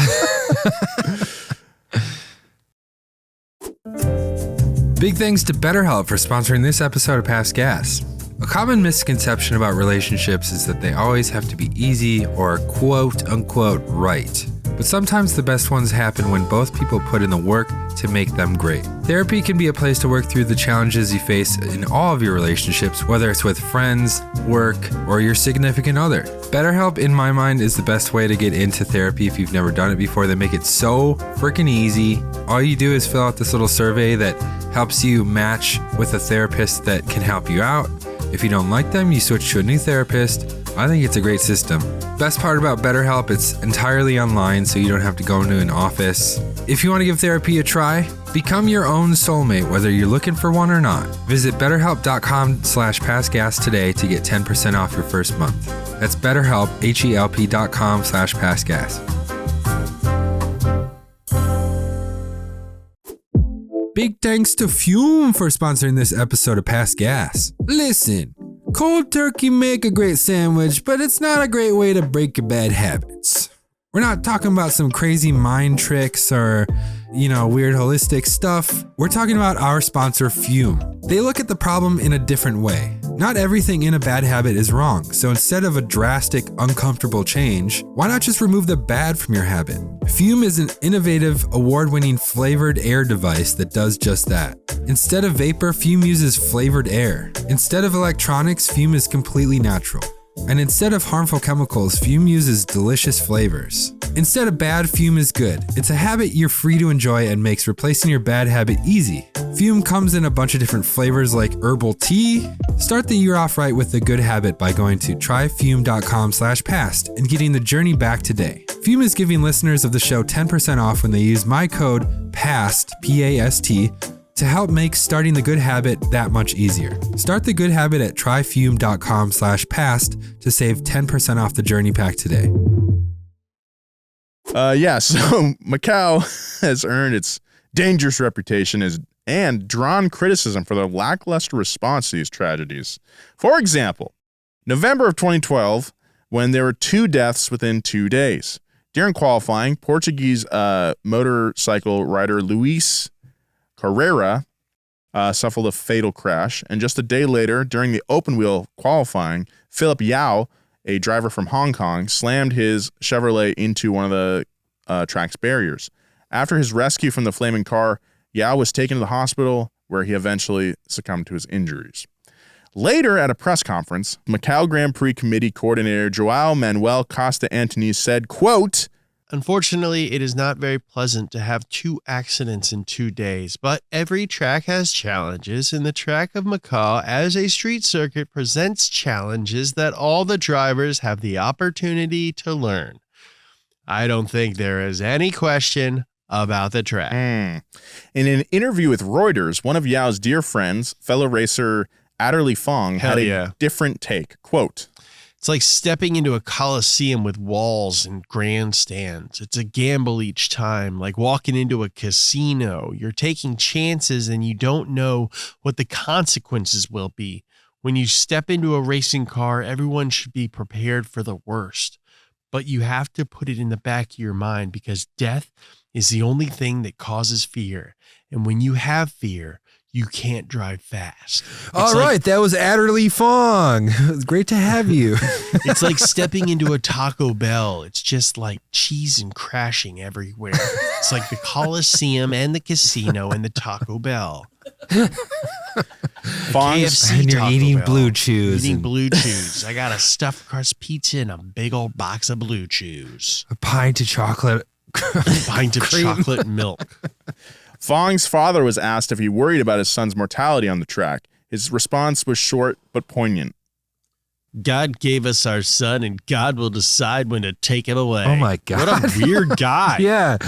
Big thanks to BetterHelp for sponsoring this episode of Past Gas. A common misconception about relationships is that they always have to be easy or quote unquote right. But sometimes the best ones happen when both people put in the work to make them great. Therapy can be a place to work through the challenges you face in all of your relationships, whether it's with friends, work, or your significant other. BetterHelp, in my mind, is the best way to get into therapy if you've never done it before. They make it so freaking easy. All you do is fill out this little survey that helps you match with a therapist that can help you out. If you don't like them, you switch to a new therapist. I think it's a great system. Best part about BetterHelp, it's entirely online, so you don't have to go into an office. If you want to give therapy a try, become your own soulmate, whether you're looking for one or not. Visit betterhelp.com/passgas today to get 10% off your first month. That's BetterHelp, HELP.com/passgas. Big thanks to Fume for sponsoring this episode of Past Gas. Listen, cold turkey make a great sandwich, but it's not a great way to break your bad habits. We're not talking about some crazy mind tricks or, weird holistic stuff. We're talking about our sponsor, Fume. They look at the problem in a different way. Not everything in a bad habit is wrong, so instead of a drastic, uncomfortable change, why not just remove the bad from your habit? Fume is an innovative, award-winning flavored air device that does just that. Instead of vapor, Fume uses flavored air. Instead of electronics, Fume is completely natural. And instead of harmful chemicals, Fume uses delicious flavors. Instead of bad, Fume is good. It's a habit you're free to enjoy and makes replacing your bad habit easy. Fume comes in a bunch of different flavors like herbal tea. Start the year off right with a good habit by going to tryfume.com/past and getting the journey back today. Fume is giving listeners of the show 10% off when they use my code PAST, P-A-S-T, to help make starting the good habit that much easier. Start the good habit at tryfume.com/past to save 10% off the journey pack today. So Macau has earned its dangerous reputation and drawn criticism for their lackluster response to these tragedies. For example, November of 2012, when there were 2 deaths within 2 days. During qualifying, Portuguese motorcycle rider Luis Carrera suffered a fatal crash, and just a day later, during the open wheel qualifying, Philip Yao, a driver from Hong Kong, slammed his Chevrolet into one of the track's barriers. After his rescue from the flaming car, Yao was taken to the hospital, where he eventually succumbed to his injuries. Later, at a press conference, Macau Grand Prix committee coordinator Joao Manuel Costa Antoni said, quote, "Unfortunately, it is not very pleasant to have 2 accidents in 2 days, but every track has challenges, and the track of Macau as a street circuit presents challenges that all the drivers have the opportunity to learn. I don't think there is any question about the track." In an interview with Reuters, one of Yao's dear friends, fellow racer Adderley Fong, had a different take. Quote, "It's like stepping into a coliseum with walls and grandstands. It's a gamble each time, like walking into a casino. You're taking chances and you don't know what the consequences will be. When you step into a racing car, everyone should be prepared for the worst. But you have to put it in the back of your mind because death is the only thing that causes fear. And when you have fear, you can't drive fast." All right, that was Adderley Fong. It was great to have you. It's like stepping into a Taco Bell. It's just like cheese and crashing everywhere. It's like the Coliseum and the casino and the Taco Bell. Fong's, and you're Taco eating Bell. Blue Chews. Eating Blue Chews. I got a stuffed crust pizza and a big old box of Blue Chews. A pint of chocolate. A pint of chocolate milk. Fong's father was asked if he worried about his son's mortality on the track. His response was short but poignant. "God gave us our son, and God will decide when to take him away." Oh my God. What a weird guy. Yeah.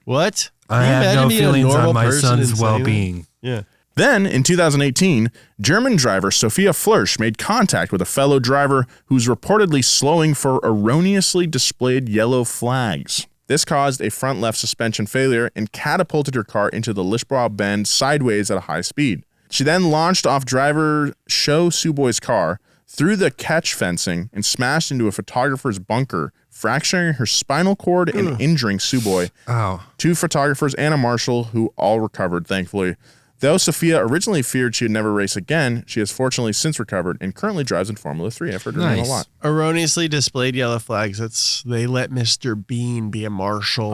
What? I you have imagine no being a feelings normal on my person son's and saying that? well-being. Yeah. Then, in 2018, German driver Sophia Flörsch made contact with a fellow driver who's reportedly slowing for erroneously displayed yellow flags. This caused a front left suspension failure and catapulted her car into the Lischblau bend sideways at a high speed. She then launched off driver Sho Suboi's car through the catch fencing and smashed into a photographer's bunker, fracturing her spinal cord and injuring Suboi. Oh. 2 photographers and a marshal who all recovered, thankfully. Though Sophia originally feared she would never race again, she has fortunately since recovered and currently drives in Formula 3. I've heard her name a lot. Erroneously displayed yellow flags. They let Mr. Bean be a marshal.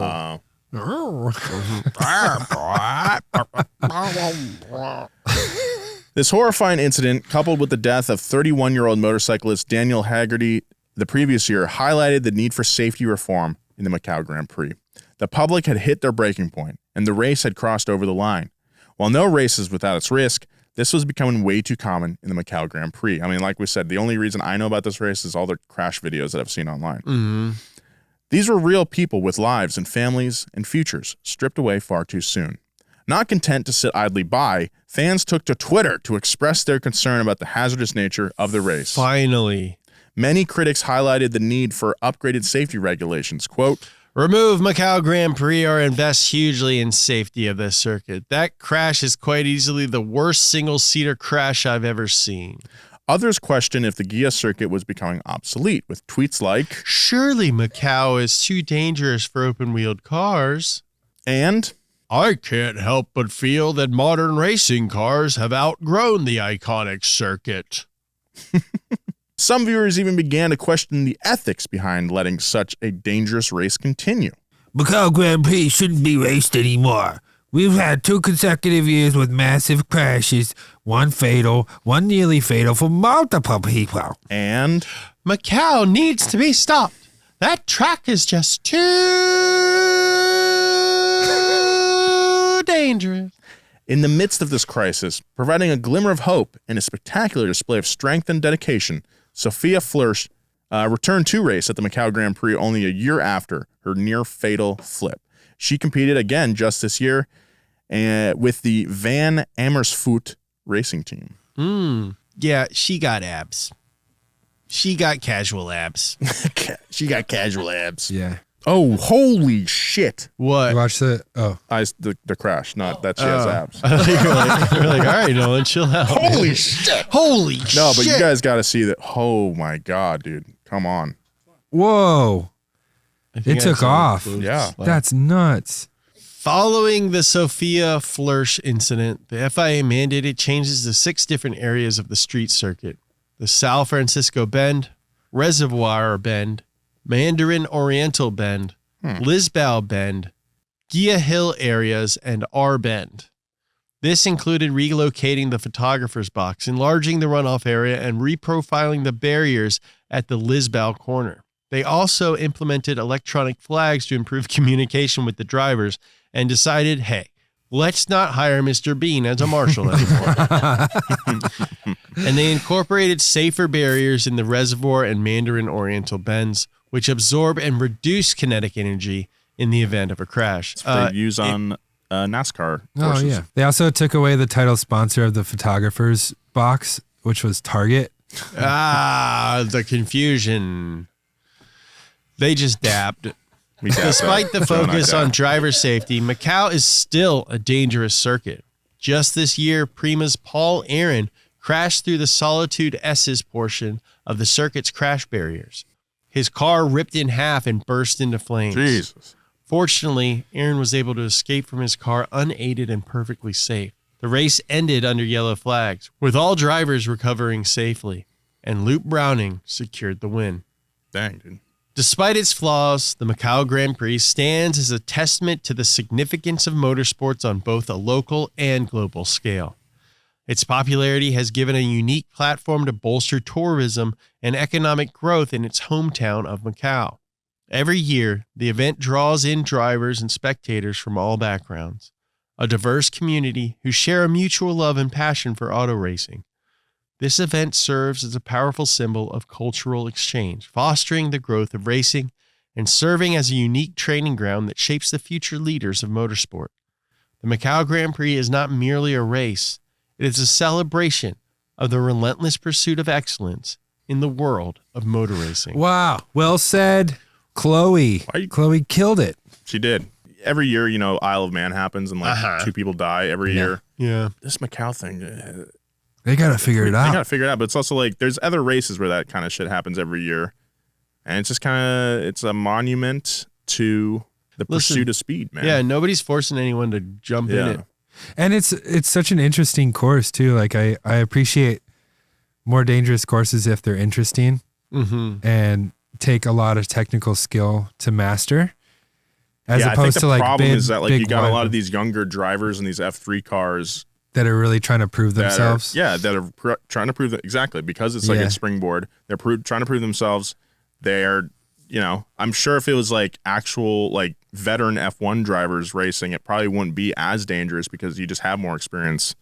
This horrifying incident, coupled with the death of 31-year-old motorcyclist Daniel Haggerty the previous year, highlighted the need for safety reform in the Macau Grand Prix. The public had hit their breaking point, and the race had crossed over the line. While no race is without its risk, this was becoming way too common in the Macau Grand Prix. I mean, like we said, the only reason I know about this race is all the crash videos that I've seen online. Mm-hmm. These were real people with lives and families and futures stripped away far too soon. Not content to sit idly by, fans took to Twitter to express their concern about the hazardous nature of the race. Finally. Many critics highlighted the need for upgraded safety regulations. Quote, remove Macau Grand Prix or invest hugely in safety of this circuit. That crash is quite easily the worst single-seater crash I've ever seen. Others question if the Gia circuit was becoming obsolete, with tweets like, surely Macau is too dangerous for open-wheeled cars. And I can't help but feel that modern racing cars have outgrown the iconic circuit. some viewers even began to question the ethics behind letting such a dangerous race continue. Macau Grand Prix shouldn't be raced anymore. We've had 2 consecutive years with massive crashes, one fatal, one nearly fatal for multiple people. And Macau needs to be stopped. That track is just too dangerous. in the midst of this crisis, providing a glimmer of hope and a spectacular display of strength and dedication, Sophia Flörsch returned to race at the Macau Grand Prix only a year after her near-fatal flip. She competed again just this year with the Van Amersfoort racing team. Yeah, she got abs. She got casual abs. She got casual abs. Yeah. Oh, holy shit. What? You watched the The crash, not that she has abs. I think you're like, all right, Nolan, chill out. Holy shit. Holy shit. No, but you guys got to see that. Oh, my God, dude. Come on. Whoa. It took off. Yeah. That's nuts. Following the Sophia Flörsch incident, the FIA mandated changes to 6 different areas of the street circuit: the San Francisco Bend, Reservoir Bend, Mandarin Oriental Bend, Lisboa Bend, Gia Hill areas, and R Bend. This included relocating the photographer's box, enlarging the runoff area, and reprofiling the barriers at the Lisboa corner. They also implemented electronic flags to improve communication with the drivers and decided, hey, let's not hire Mr. Bean as a marshal anymore. And they incorporated safer barriers in the Reservoir and Mandarin Oriental Bends, which absorb and reduce kinetic energy in the event of a crash. They use on NASCAR courses. Oh, yeah. They also took away the title sponsor of the photographer's box, which was Target. The confusion. They just dabbed. Despite the focus on driver safety, Macau is still a dangerous circuit. Just this year, Prima's Paul Aaron crashed through the Solitude S's portion of the circuit's crash barriers. His car ripped in half and burst into flames. Jesus. Fortunately, Aaron was able to escape from his car unaided and perfectly safe. The race ended under yellow flags, with all drivers recovering safely, and Luke Browning secured the win. Dang, dude. Despite its flaws, the Macau Grand Prix stands as a testament to the significance of motorsports on both a local and global scale. Its popularity has given a unique platform to bolster tourism and economic growth in its hometown of Macau. Every year, the event draws in drivers and spectators from all backgrounds, a diverse community who share a mutual love and passion for auto racing. This event serves as a powerful symbol of cultural exchange, fostering the growth of racing and serving as a unique training ground that shapes the future leaders of motorsport. The Macau Grand Prix is not merely a race. It is a celebration of the relentless pursuit of excellence in the world of motor racing. Wow. Well said, Chloe. Chloe killed it. She did. Every year, Isle of Man happens and like 2 people die every year. Yeah. This Macau thing, They got to figure it They out. got to figure it out. But it's also like there's other races where that kind of shit happens every year. And it's just it's a monument to the pursuit of speed, man. Yeah, nobody's forcing anyone to jump in it. And it's such an interesting course too. Like I appreciate more dangerous courses if they're interesting and take a lot of technical skill to master. As opposed I think the to like problem big, is that like big you got a lot wide- of these younger drivers in these F3 cars that are really trying to prove themselves. that are trying to prove that exactly because it's like a springboard. They're trying to prove themselves. They're I'm sure if it was like actual like veteran F1 drivers racing, it probably wouldn't be as dangerous because you just have more experience.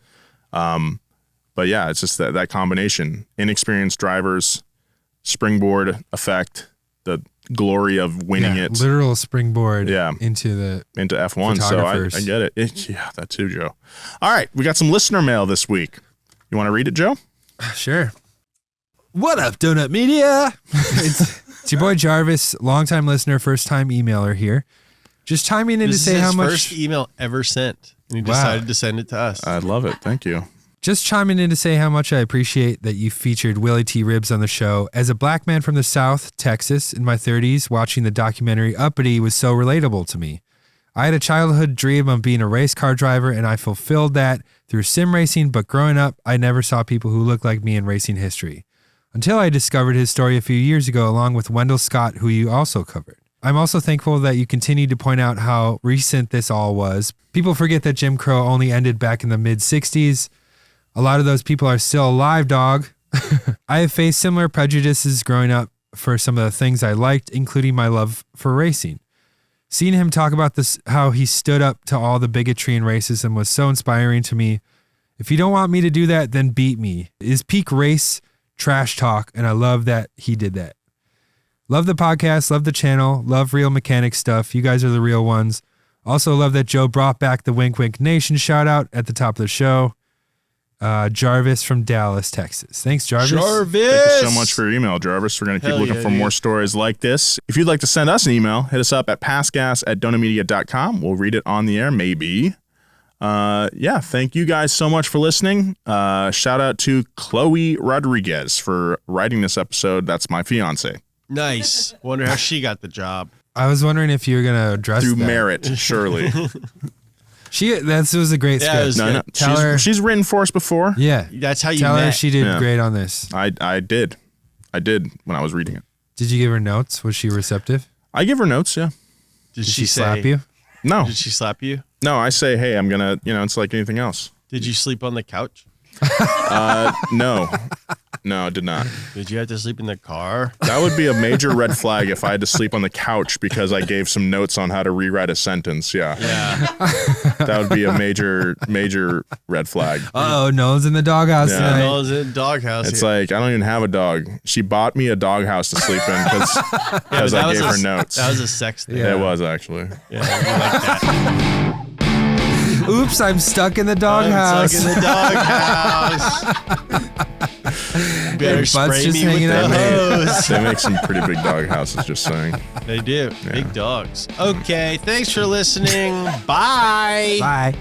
But yeah, it's just that combination: inexperienced drivers, springboard effect, the glory of winning it, literal springboard into F1. So I get it. Yeah, that too, Joe. All right, we got some listener mail this week. You want to read it, Joe? Sure. What up, Donut Media? It's your boy Jarvis, longtime listener, first time emailer here. Just chiming in to say how much. First email ever sent, and he decided to send it to us. I love it. Thank you. Just chiming in to say how much I appreciate that you featured Willie T. Ribs on the show. As a black man from the South, Texas, in my 30s, watching the documentary Uppity was so relatable to me. I had a childhood dream of being a race car driver, and I fulfilled that through sim racing, but growing up, I never saw people who looked like me in racing history. Until I discovered his story a few years ago, along with Wendell Scott, who you also covered. I'm also thankful that you continue to point out how recent this all was. People forget that Jim Crow only ended back in the mid-60s. A lot of those people are still alive, dog. I have faced similar prejudices growing up for some of the things I liked, including my love for racing. Seeing him talk about this, how he stood up to all the bigotry and racism was so inspiring to me. If you don't want me to do that, then beat me. It is peak race trash talk, and I love that he did that. Love the podcast, love the channel, love real mechanic stuff. You guys are the real ones. Also love that Joe brought back the Wink Wink Nation shout out at the top of the show. Jarvis from Dallas, Texas. Thanks, Jarvis. Thank you so much for your email, Jarvis. We're going to keep looking for more stories like this. If you'd like to send us an email, hit us up at passgas@donamedia.com. We'll read it on the air, maybe. Thank you guys so much for listening. Shout out to Chloe Rodriguez for writing this episode. That's my fiance. Nice. Wonder how she got the job. I was wondering if you were going to address Through that. merit, surely. That was a great script. No. She's written for us before. Yeah. That's how you Tell met. her she did great on this. I did when I was reading it. Did you give her notes? Was she receptive? I give her notes, yeah. Did she slap you? No. Did she slap you? No, I say, hey, I'm going to, it's like anything else. Did you sleep on the couch? No. No, I did not. Did you have to sleep in the car? That would be a major red flag if I had to sleep on the couch because I gave some notes on how to rewrite a sentence. Yeah. That would be a major red flag. Uh-oh, Nolan's in the doghouse tonight. Nolan's in the doghouse. It's like, I don't even have a dog. She bought me a doghouse to sleep in because I gave her notes. That was a sex thing. Yeah. It was, actually. Yeah, you like that. Oops, I'm stuck in the doghouse. Stuck in the doghouse. Better spray just me with hanging the out. hose. They make some pretty big dog houses, just saying. They do. Big dogs. Okay, thanks for listening. Bye. Bye.